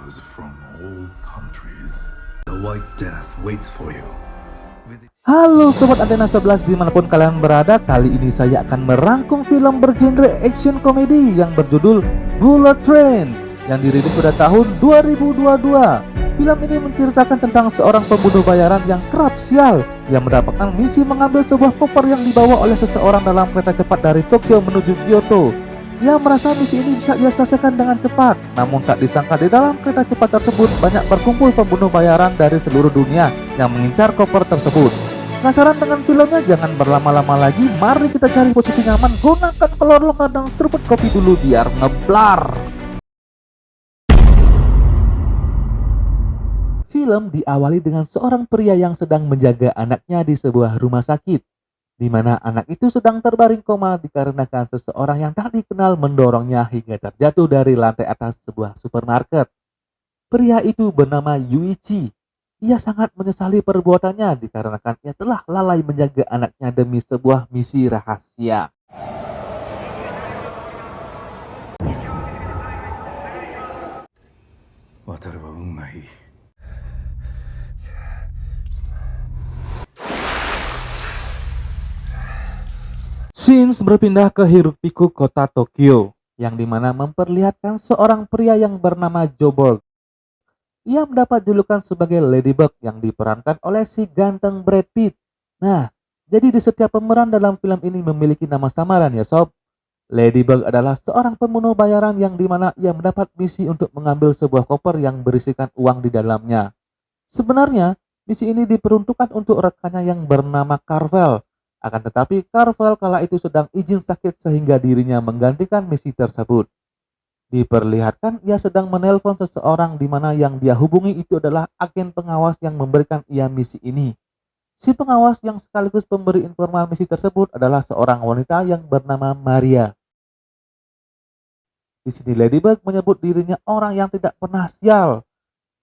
heroes from all countries. The White Death waits for you. Halo Sobat Antena 11 dimanapun kalian berada, kali ini saya akan merangkum film bergenre action komedi yang berjudul Bullet Train yang dirilis pada tahun 2022. Film ini menceritakan tentang seorang pembunuh bayaran yang kerap sial yang mendapatkan misi mengambil sebuah koper yang dibawa oleh seseorang dalam kereta cepat dari Tokyo menuju Kyoto. Ia merasa misi ini bisa ia selesaikan dengan cepat, namun tak disangka di dalam kereta cepat tersebut banyak berkumpul pembunuh bayaran dari seluruh dunia yang mengincar koper tersebut. Penasaran dengan filmnya? Jangan berlama-lama lagi, mari kita cari posisi nyaman, gunakan kolor lengkap dan seruput kopi dulu biar ngeblar. Film diawali dengan seorang pria yang sedang menjaga anaknya di sebuah rumah sakit, di mana anak itu sedang terbaring koma dikarenakan seseorang yang tak dikenal mendorongnya hingga terjatuh dari lantai atas sebuah supermarket. Pria itu bernama Yuichi. Ia sangat menyesali perbuatannya dikarenakan ia telah lalai menjaga anaknya demi sebuah misi rahasia. Scenes berpindah ke hiruk-pikuk kota Tokyo, yang dimana memperlihatkan seorang pria yang bernama Joborg. Ia mendapat julukan sebagai Ladybug yang diperankan oleh si ganteng Brad Pitt. Nah, jadi di setiap pemeran dalam film ini memiliki nama samaran ya sob. Ladybug adalah seorang pembunuh bayaran yang dimana ia mendapat misi untuk mengambil sebuah koper yang berisikan uang di dalamnya. Sebenarnya, misi ini diperuntukkan untuk rekannya yang bernama Carvel. Akan tetapi Carvel kala itu sedang izin sakit sehingga dirinya menggantikan misi tersebut. Diperlihatkan ia sedang menelpon seseorang di mana yang dia hubungi itu adalah agen pengawas yang memberikan ia misi ini. Si pengawas yang sekaligus pemberi informasi tersebut adalah seorang wanita yang bernama Maria. Di sini Ladybug menyebut dirinya orang yang tidak pernah sial.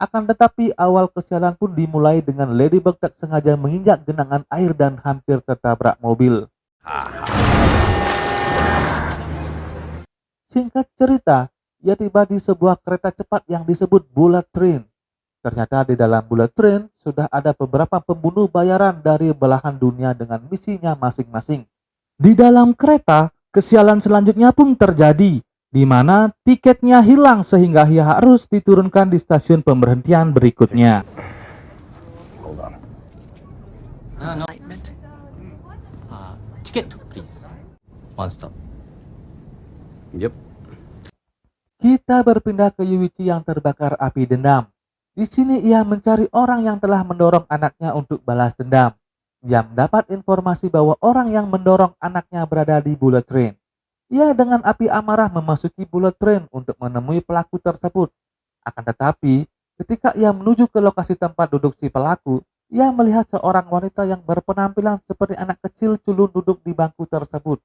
Akan tetapi awal kesialan pun dimulai dengan Ladybug tak sengaja menginjak genangan air dan hampir tertabrak mobil. Singkat cerita, ia tiba di sebuah kereta cepat yang disebut Bullet Train. Ternyata di dalam Bullet Train sudah ada beberapa pembunuh bayaran dari belahan dunia dengan misinya masing-masing. Di dalam kereta, kesialan selanjutnya pun terjadi, di mana tiketnya hilang sehingga ia harus diturunkan di stasiun pemberhentian berikutnya. Ticket, please. One stop. Yep. Kita berpindah ke Yuichi yang terbakar api dendam. Di sini ia mencari orang yang telah mendorong anaknya untuk balas dendam. Ia mendapat informasi bahwa orang yang mendorong anaknya berada di Bullet Train. Ia dengan api amarah memasuki Bullet Train untuk menemui pelaku tersebut. Akan tetapi, ketika ia menuju ke lokasi tempat duduk si pelaku, ia melihat seorang wanita yang berpenampilan seperti anak kecil culun duduk di bangku tersebut.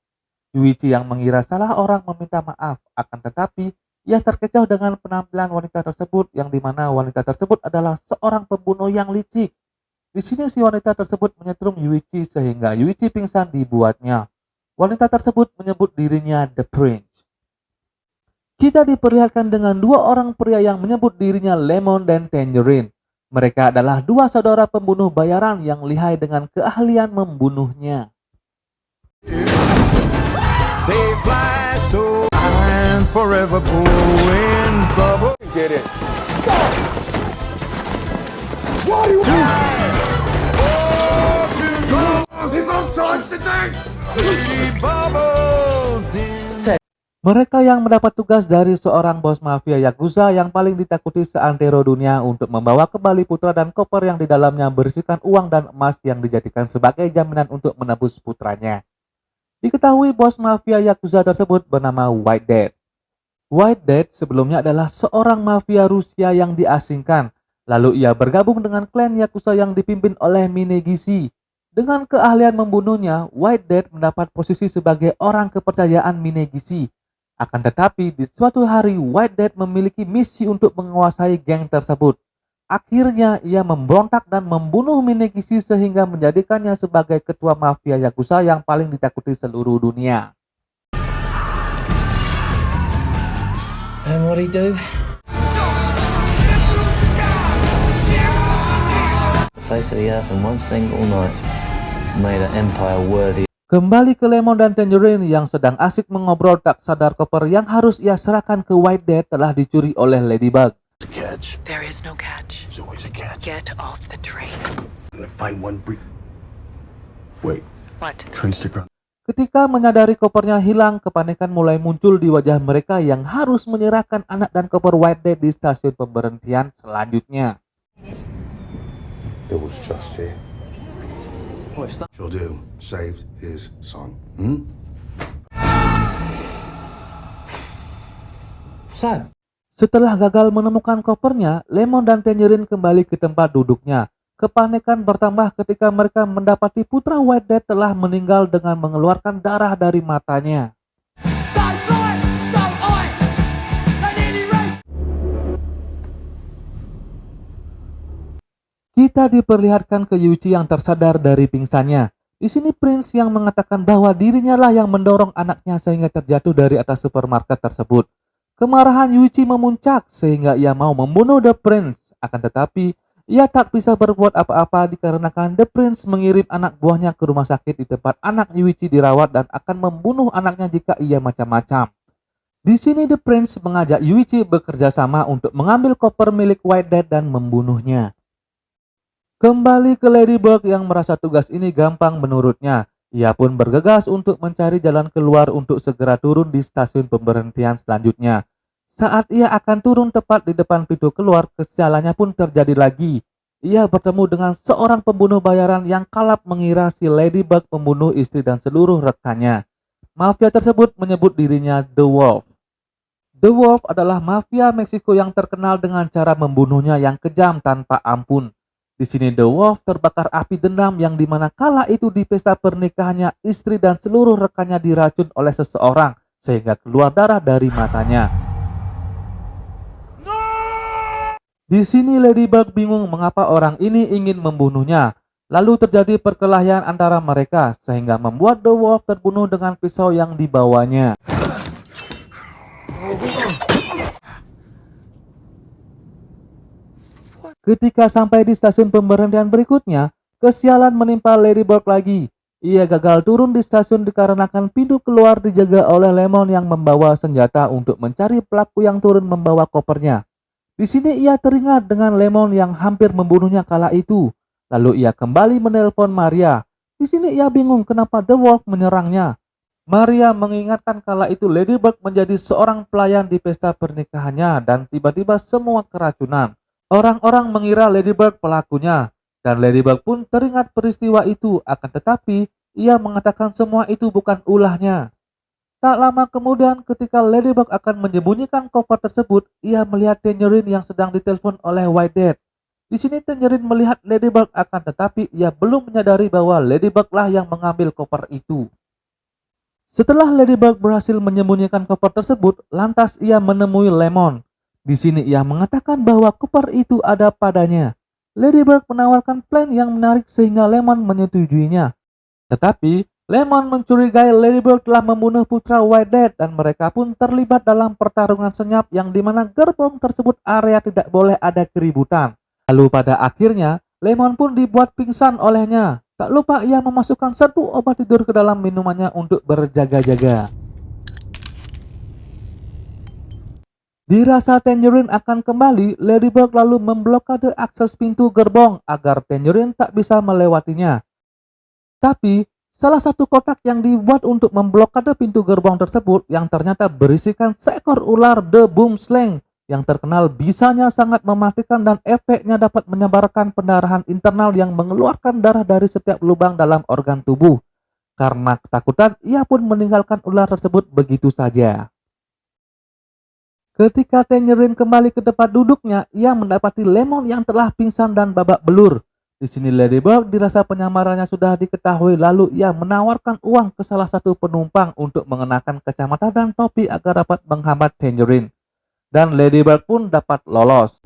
Yuichi yang mengira salah orang meminta maaf, akan tetapi ia terkecoh dengan penampilan wanita tersebut yang dimana wanita tersebut adalah seorang pembunuh yang licik. Di sini si wanita tersebut menyetrum Yuichi sehingga Yuichi pingsan dibuatnya. Wanita tersebut menyebut dirinya The Prince. Kita diperlihatkan dengan dua orang pria yang menyebut dirinya Lemon dan Tangerine. Mereka adalah dua saudara pembunuh bayaran yang lihai dengan keahlian membunuhnya. They fly so high and forever blowing bubble. Get it. What do you want? It's on time today. Bubbles in. Mereka yang mendapat tugas dari seorang bos mafia Yakuza yang paling ditakuti seantero dunia untuk membawa kembali putra dan koper yang di dalamnya berisikan uang dan emas yang dijadikan sebagai jaminan untuk menebus putranya. Diketahui bos mafia Yakuza tersebut bernama White Death. White Death sebelumnya adalah seorang mafia Rusia yang diasingkan. Lalu ia bergabung dengan klan Yakuza yang dipimpin oleh Minegishi. Dengan keahlian membunuhnya, White Death mendapat posisi sebagai orang kepercayaan Minegishi. Akan tetapi di suatu hari White Death memiliki misi untuk menguasai geng tersebut. Akhirnya ia memberontak dan membunuh Minegishi sehingga menjadikannya sebagai ketua mafia Yakuza yang paling ditakuti seluruh dunia. And what do you do? face of the earth in one single night. Made an empire worthy. Kembali ke Lemon dan Tangerine yang sedang asik mengobrol, tak sadar koper yang harus ia serahkan ke White Death telah dicuri oleh Ladybug. Catch. There is no catch. There's always a catch. Get off the train. I'm gonna find one brief. Wait, What? train's stick around. Ketika menyadari kopernya hilang, kepanikan mulai muncul di wajah mereka yang harus menyerahkan anak dan koper White Death di stasiun pemberhentian selanjutnya. It was just here. She'll do. Saved his son. So, Setelah gagal menemukan kopernya, Lemon dan Tangerine kembali ke tempat duduknya. Kepanikan bertambah ketika mereka mendapati putra White Death telah meninggal dengan mengeluarkan darah dari matanya. Kita diperlihatkan ke Yuichi yang tersadar dari pingsannya. Di sini Prince yang mengatakan bahwa dirinya lah yang mendorong anaknya sehingga terjatuh dari atas supermarket tersebut. Kemarahan Yuichi memuncak sehingga ia mau membunuh The Prince. Akan tetapi, ia tak bisa berbuat apa-apa dikarenakan The Prince mengirim anak buahnya ke rumah sakit di tempat anak Yuichi dirawat dan akan membunuh anaknya jika ia macam-macam. Di sini The Prince mengajak Yuichi bekerja sama untuk mengambil koper milik White Death dan membunuhnya. Kembali ke Ladybug yang merasa tugas ini gampang menurutnya. Ia pun bergegas untuk mencari jalan keluar untuk segera turun di stasiun pemberhentian selanjutnya. Saat ia akan turun tepat di depan pintu keluar, kesialannya pun terjadi lagi. Ia bertemu dengan seorang pembunuh bayaran yang kalap mengira si Ladybug pembunuh istri dan seluruh rekannya. Mafia tersebut menyebut dirinya The Wolf. The Wolf adalah mafia Meksiko yang terkenal dengan cara membunuhnya yang kejam tanpa ampun. Di sini The Wolf terbakar api dendam yang dimana kala itu di pesta pernikahannya istri dan seluruh rekannya diracun oleh seseorang sehingga keluar darah dari matanya. Di sini Ladybug bingung mengapa orang ini ingin membunuhnya. Lalu terjadi perkelahian antara mereka sehingga membuat The Wolf terbunuh dengan pisau yang dibawanya. Ketika sampai di stasiun pemberhentian berikutnya, kesialan menimpa Ladybug lagi. Ia gagal turun di stasiun dikarenakan pintu keluar dijaga oleh Lemon yang membawa senjata untuk mencari pelaku yang turun membawa kopernya. Di sini ia teringat dengan Lemon yang hampir membunuhnya kala itu. Lalu ia kembali menelpon Maria. Di sini ia bingung kenapa The Wolf menyerangnya. Maria mengingatkan kala itu Ladybug menjadi seorang pelayan di pesta pernikahannya dan tiba-tiba semua keracunan. Orang-orang mengira Ladybug pelakunya, dan Ladybug pun teringat peristiwa itu, akan tetapi ia mengatakan semua itu bukan ulahnya. Tak lama kemudian ketika Ladybug akan menyembunyikan koper tersebut, ia melihat Tangerine yang sedang ditelepon oleh White Death. Di sini Tangerine melihat Ladybug, akan tetapi ia belum menyadari bahwa Ladybug lah yang mengambil koper itu. Setelah Ladybug berhasil menyembunyikan koper tersebut, lantas ia menemui Lemon. Di sini ia mengatakan bahwa koper itu ada padanya. Ladybug menawarkan plan yang menarik sehingga Lemon menyetujuinya. Tetapi Lemon mencurigai Ladybug telah membunuh putra White Death dan mereka pun terlibat dalam pertarungan senyap yang dimana gerbong tersebut area tidak boleh ada keributan. Lalu pada akhirnya Lemon pun dibuat pingsan olehnya. Tak lupa ia memasukkan 1 obat tidur ke dalam minumannya untuk berjaga-jaga. Dirasa Tangerine akan kembali, Ladybug lalu memblokade akses pintu gerbong agar Tangerine tak bisa melewatinya. Tapi, salah satu kotak yang dibuat untuk memblokade pintu gerbong tersebut yang ternyata berisikan seekor ular The Boomslang yang terkenal bisanya sangat mematikan dan efeknya dapat menyebarkan pendarahan internal yang mengeluarkan darah dari setiap lubang dalam organ tubuh. Karena ketakutan, ia pun meninggalkan ular tersebut begitu saja. Ketika Tangerine kembali ke tempat duduknya, ia mendapati Lemon yang telah pingsan dan babak belur. Di sini Ladybug dirasa penyamarannya sudah diketahui, lalu ia menawarkan uang ke salah satu penumpang untuk mengenakan kacamata dan topi agar dapat menghambat Tangerine. Dan Ladybug pun dapat lolos.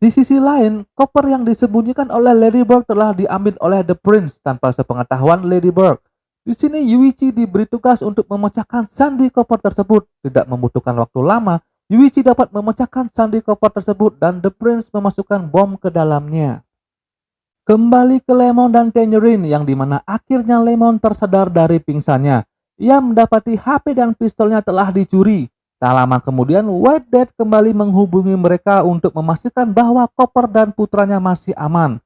Di sisi lain, koper yang disembunyikan oleh Ladybug telah diambil oleh The Prince tanpa sepengetahuan Ladybug. Di sini Yuichi diberi tugas untuk memecahkan sandi koper tersebut. Tidak membutuhkan waktu lama, Yuichi dapat memecahkan sandi koper tersebut dan The Prince memasukkan bom ke dalamnya. Kembali ke Lemon dan Tangerine yang dimana akhirnya Lemon tersadar dari pingsannya. Ia mendapati HP dan pistolnya telah dicuri. Tak lama kemudian White Dad kembali menghubungi mereka untuk memastikan bahwa Copper dan putranya masih aman.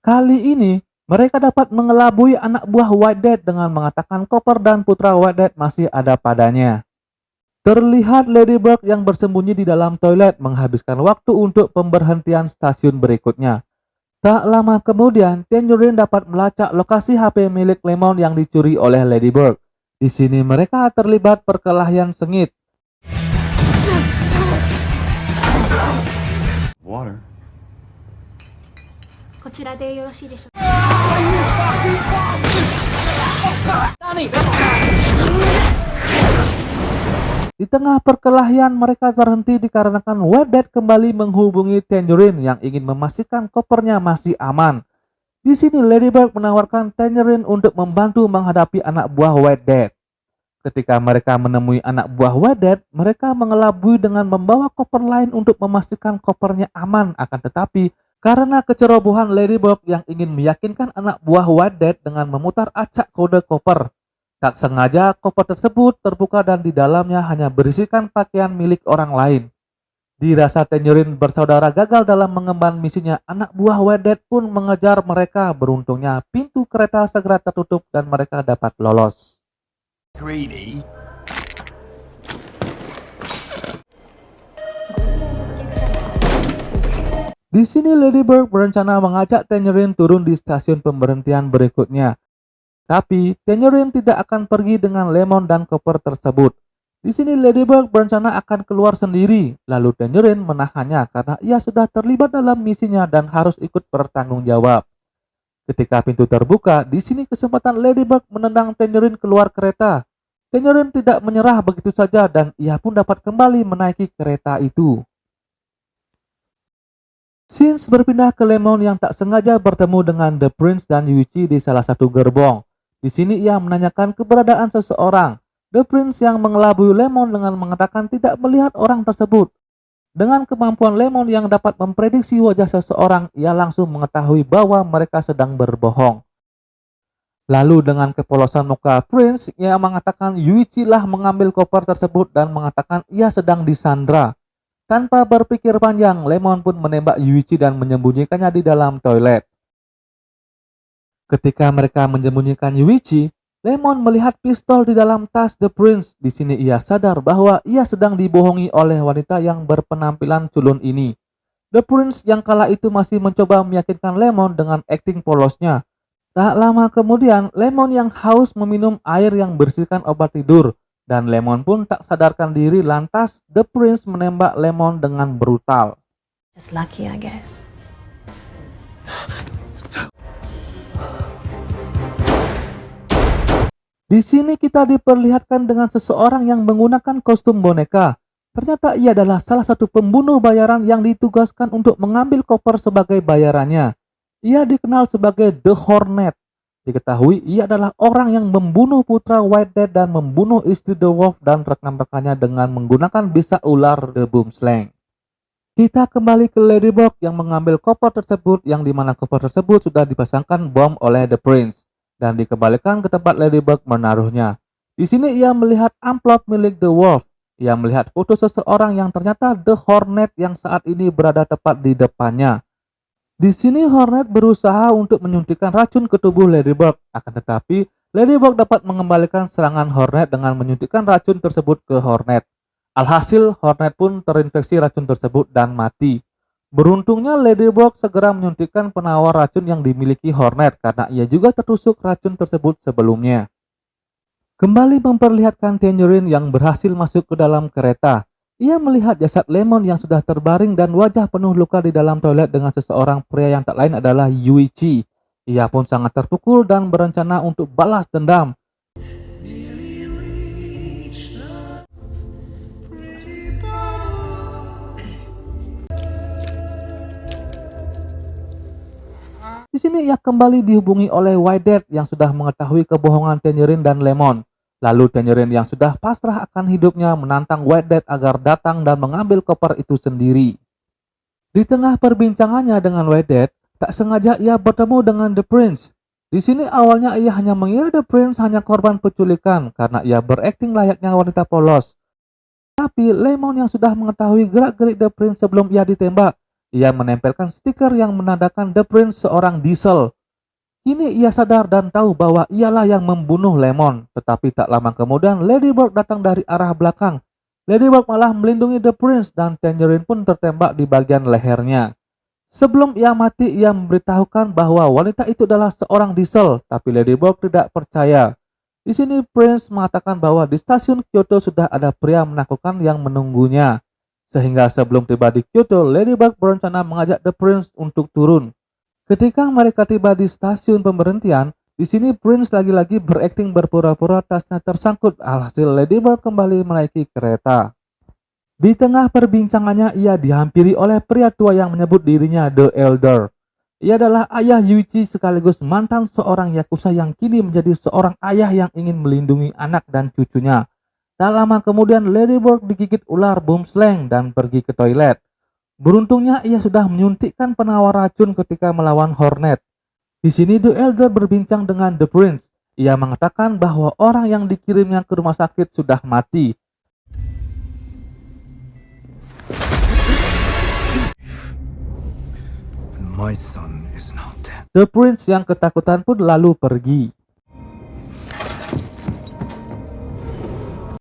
Kali ini mereka dapat mengelabui anak buah White Dad dengan mengatakan Copper dan putra White Dad masih ada padanya. Terlihat Ladybug yang bersembunyi di dalam toilet menghabiskan waktu untuk pemberhentian stasiun berikutnya. Tak lama kemudian, Tangerine dapat melacak lokasi HP milik Lemon yang dicuri oleh Ladybug. Di sini mereka terlibat perkelahian sengit. Water. こちらでよろしいでしょうか。 Di tengah perkelahian mereka berhenti dikarenakan White Dad kembali menghubungi Tangerine yang ingin memastikan kopernya masih aman. Di sini Ladybug menawarkan Tangerine untuk membantu menghadapi anak buah White Dad. Ketika mereka menemui anak buah White Dad, mereka mengelabui dengan membawa koper lain untuk memastikan kopernya aman. Akan tetapi karena kecerobohan Ladybug yang ingin meyakinkan anak buah White Dad dengan memutar acak kode koper, tak sengaja koper tersebut terbuka dan di dalamnya hanya berisikan pakaian milik orang lain. Dirasa Tangerine bersaudara gagal dalam mengemban misinya, anak buah White Dad pun mengejar mereka. Beruntungnya pintu kereta segera tertutup dan mereka dapat lolos. Greedy. Di sini Ladybug berencana mengajak Tangerine turun di stasiun pemberhentian berikutnya. Tapi Tangerine tidak akan pergi dengan Lemon dan koper tersebut. Di sini Ladybug berencana akan keluar sendiri, lalu Tangerine menahannya karena ia sudah terlibat dalam misinya dan harus ikut bertanggung jawab. Ketika pintu terbuka, di sini kesempatan Ladybug menendang Tangerine keluar kereta. Tangerine tidak menyerah begitu saja dan ia pun dapat kembali menaiki kereta itu. Scenes berpindah ke Lemon yang tak sengaja bertemu dengan The Prince dan Yuichi di salah satu gerbong. Di sini ia menanyakan keberadaan seseorang. The Prince yang mengelabui Lemon dengan mengatakan tidak melihat orang tersebut. Dengan kemampuan Lemon yang dapat memprediksi wajah seseorang, ia langsung mengetahui bahwa mereka sedang berbohong. Lalu dengan kepolosan muka Prince, ia mengatakan Yuichi lah mengambil koper tersebut dan mengatakan ia sedang disandra. Tanpa berpikir panjang, Lemon pun menembak Yuichi dan menyembunyikannya di dalam toilet. Ketika mereka menyembunyikan Yuichi, Lemon melihat pistol di dalam tas The Prince. Di sini ia sadar bahwa ia sedang dibohongi oleh wanita yang berpenampilan culun ini. The Prince yang kala itu masih mencoba meyakinkan Lemon dengan akting polosnya. Tak lama kemudian, Lemon yang haus meminum air yang bersihkan obat tidur. Dan Lemon pun tak sadarkan diri, lantas The Prince menembak Lemon dengan brutal. Just lucky, I guess. Di sini kita diperlihatkan dengan seseorang yang menggunakan kostum boneka. Ternyata ia adalah salah satu pembunuh bayaran yang ditugaskan untuk mengambil koper sebagai bayarannya. Ia dikenal sebagai The Hornet. Diketahui ia adalah orang yang membunuh putra White Dad dan membunuh istri The Wolf dan rekan-rekannya dengan menggunakan bisa ular The Boomslang. Kita kembali ke Ladybug yang mengambil koper tersebut, yang dimana koper tersebut sudah dipasangkan bom oleh The Prince dan dikembalikan ke tempat Ladybug menaruhnya. Di sini ia melihat amplop milik The Wolf. Ia melihat foto seseorang yang ternyata The Hornet yang saat ini berada tepat di depannya. Di sini Hornet berusaha untuk menyuntikkan racun ke tubuh Ladybug, akan tetapi Ladybug dapat mengembalikan serangan Hornet dengan menyuntikkan racun tersebut ke Hornet. Alhasil Hornet pun terinfeksi racun tersebut dan mati. Beruntungnya Ladybug segera menyuntikkan penawar racun yang dimiliki Hornet karena ia juga tertusuk racun tersebut sebelumnya. Kembali memperlihatkan Tangerine yang berhasil masuk ke dalam kereta. Ia melihat jasad Lemon yang sudah terbaring dan wajah penuh luka di dalam toilet dengan seseorang pria yang tak lain adalah Yuichi. Ia pun sangat terpukul dan berencana untuk balas dendam. Di sini ia kembali dihubungi oleh White Death yang sudah mengetahui kebohongan Tangerine dan Lemon. Lalu Tangerine yang sudah pasrah akan hidupnya menantang White Death agar datang dan mengambil koper itu sendiri. Di tengah perbincangannya dengan White Death, tak sengaja ia bertemu dengan The Prince. Di sini awalnya ia hanya mengira The Prince hanya korban penculikan karena ia berakting layaknya wanita polos. Tapi Lemon yang sudah mengetahui gerak-gerik The Prince sebelum ia ditembak, ia menempelkan stiker yang menandakan The Prince seorang diesel. Kini ia sadar dan tahu bahwa ialah yang membunuh Lemon. Tetapi tak lama kemudian Ladybird datang dari arah belakang. Ladybird malah melindungi The Prince dan Tangerine pun tertembak di bagian lehernya. Sebelum ia mati, ia memberitahukan bahwa wanita itu adalah seorang diesel, tapi Ladybird tidak percaya. Di sini Prince mengatakan bahwa di stasiun Kyoto sudah ada pria menakutkan yang menunggunya. Sehingga sebelum tiba di Kyoto, Ladybird berencana mengajak The Prince untuk turun. Ketika mereka tiba di stasiun pemberhentian, di sini Prince lagi-lagi berakting berpura-pura tasnya tersangkut, alhasil Ladybird kembali menaiki kereta. Di tengah perbincangannya, ia dihampiri oleh pria tua yang menyebut dirinya The Elder. Ia adalah ayah Yuichi sekaligus mantan seorang yakuza yang kini menjadi seorang ayah yang ingin melindungi anak dan cucunya. Tak lama kemudian Ladybird digigit ular boomslang dan pergi ke toilet. Beruntungnya ia sudah menyuntikkan penawar racun ketika melawan Hornet. Di sini The Elder berbincang dengan The Prince. Ia mengatakan bahwa orang yang dikirimnya ke rumah sakit sudah mati. My son is not dead. The Prince yang ketakutan pun lalu pergi.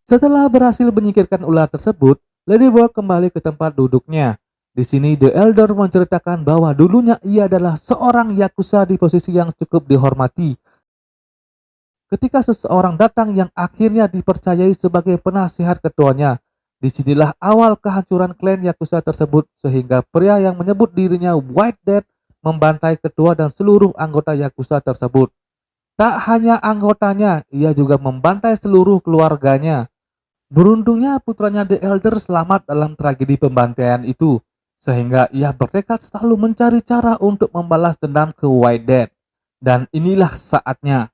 Setelah berhasil menyingkirkan ular tersebut, Ladybird kembali ke tempat duduknya. Di sini The Elder menceritakan bahwa dulunya ia adalah seorang yakuza di posisi yang cukup dihormati. Ketika seseorang datang yang akhirnya dipercayai sebagai penasihat ketuanya, disinilah awal kehancuran klan yakuza tersebut sehingga pria yang menyebut dirinya White Death membantai ketua dan seluruh anggota yakuza tersebut. Tak hanya anggotanya, ia juga membantai seluruh keluarganya. Beruntungnya putranya The Elder selamat dalam tragedi pembantaian itu, sehingga ia bertekad selalu mencari cara untuk membalas dendam ke White Death. Dan inilah saatnya.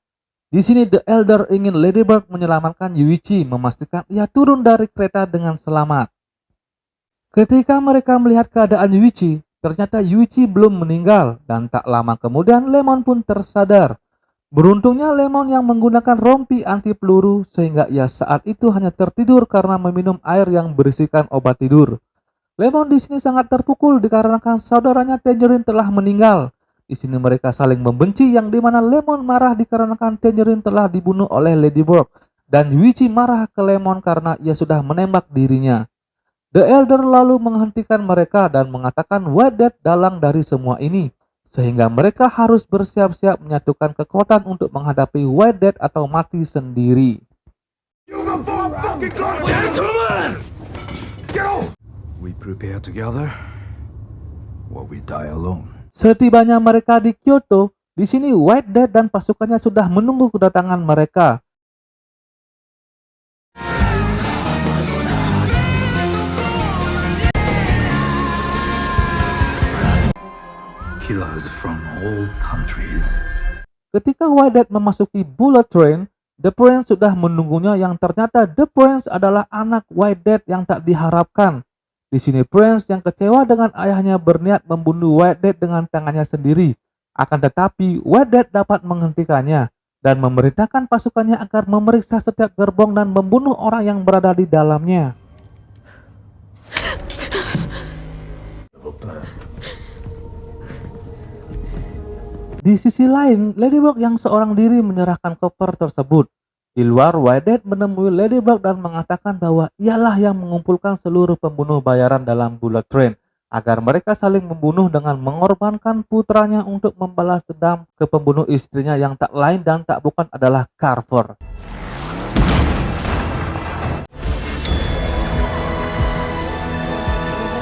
Di sini The Elder ingin Ladybird menyelamatkan Yuichi, memastikan ia turun dari kereta dengan selamat. Ketika mereka melihat keadaan Yuichi, ternyata Yuichi belum meninggal dan tak lama kemudian Lemon pun tersadar. Beruntungnya Lemon yang menggunakan rompi anti peluru sehingga ia saat itu hanya tertidur karena meminum air yang berisikan obat tidur. Lemon di sini sangat terpukul dikarenakan saudaranya Tangerine telah meninggal. Di sini mereka saling membenci yang dimana Lemon marah dikarenakan Tangerine telah dibunuh oleh Ladybird dan Yuichi marah ke Lemon karena ia sudah menembak dirinya. The Elder lalu menghentikan mereka dan mengatakan White Death dalang dari semua ini, sehingga mereka harus bersiap-siap menyatukan kekuatan untuk menghadapi White Death atau mati sendiri. Gentlemen! We prepare together, or we die alone. Setibanya mereka di Kyoto, di sini White Death dan pasukannya sudah menunggu kedatangan mereka. Killers from all countries. Ketika White Death memasuki Bullet Train, The Prince sudah menunggunya yang ternyata The Prince adalah anak White Death yang tak diharapkan. Di sini Prince yang kecewa dengan ayahnya berniat membunuh White Death dengan tangannya sendiri. Akan tetapi White Death dapat menghentikannya dan memerintahkan pasukannya agar memeriksa setiap gerbong dan membunuh orang yang berada di dalamnya. Di sisi lain, Ladybird yang seorang diri menyerahkan koper tersebut. Di luar, White Death menemui Ladybird dan mengatakan bahwa ialah yang mengumpulkan seluruh pembunuh bayaran dalam Bullet Train agar mereka saling membunuh dengan mengorbankan putranya untuk membalas dendam ke pembunuh istrinya yang tak lain dan tak bukan adalah Carver.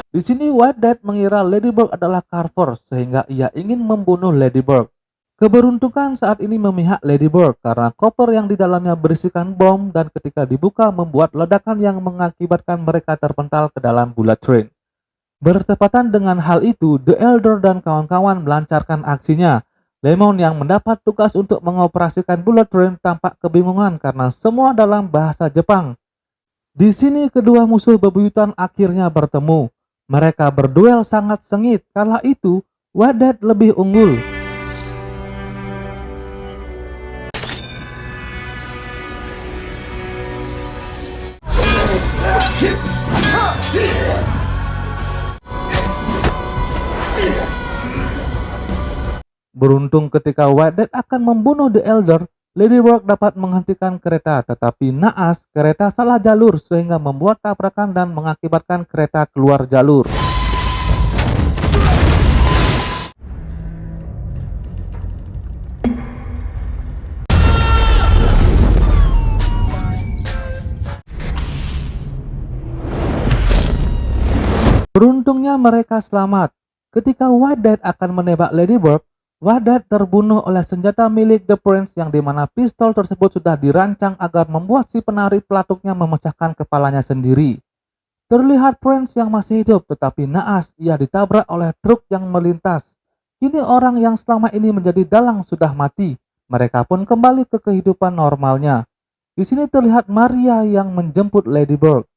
Di sini White Death mengira Ladybird adalah Carver sehingga ia ingin membunuh Ladybird. Keberuntungan saat ini memihak Ladybird karena koper yang di dalamnya berisikan bom dan ketika dibuka membuat ledakan yang mengakibatkan mereka terpental ke dalam Bullet Train. Bertepatan dengan hal itu, The Elder dan kawan-kawan melancarkan aksinya. Lemon yang mendapat tugas untuk mengoperasikan bullet train tampak kebingungan karena semua dalam bahasa Jepang. Di sini kedua musuh bebuyutan akhirnya bertemu. Mereka berduel sangat sengit, kala itu White Death lebih unggul. Beruntung ketika White Death akan membunuh The Elder, Ladybird dapat menghentikan kereta, tetapi naas kereta salah jalur sehingga membuat tabrakan dan mengakibatkan kereta keluar jalur. Beruntungnya mereka selamat. Ketika White Death akan menembak Ladybird, White Death terbunuh oleh senjata milik The Prince yang dimana pistol tersebut sudah dirancang agar membuat si penari pelatuknya memecahkan kepalanya sendiri. Terlihat Prince yang masih hidup, tetapi naas ia ditabrak oleh truk yang melintas. Kini orang yang selama ini menjadi dalang sudah mati. Mereka pun kembali ke kehidupan normalnya. Di sini terlihat Maria yang menjemput Ladybird.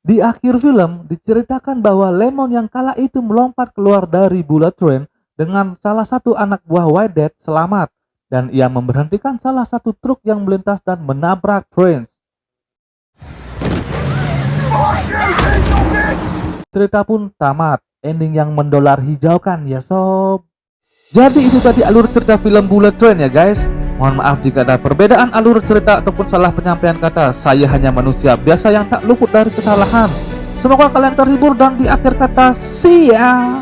Di akhir film diceritakan bahwa Lemon yang kala itu melompat keluar dari bullet train dengan salah satu anak buah White Death selamat, dan ia memberhentikan salah satu truk yang melintas dan menabrak Prince. Cerita pun tamat, ending yang mendolar hijaukan ya sob. Jadi itu tadi alur cerita film Bullet Train ya guys. Mohon maaf jika ada perbedaan alur cerita ataupun salah penyampaian kata. Saya hanya manusia biasa yang tak luput dari kesalahan. Semoga kalian terhibur dan di akhir kata see ya.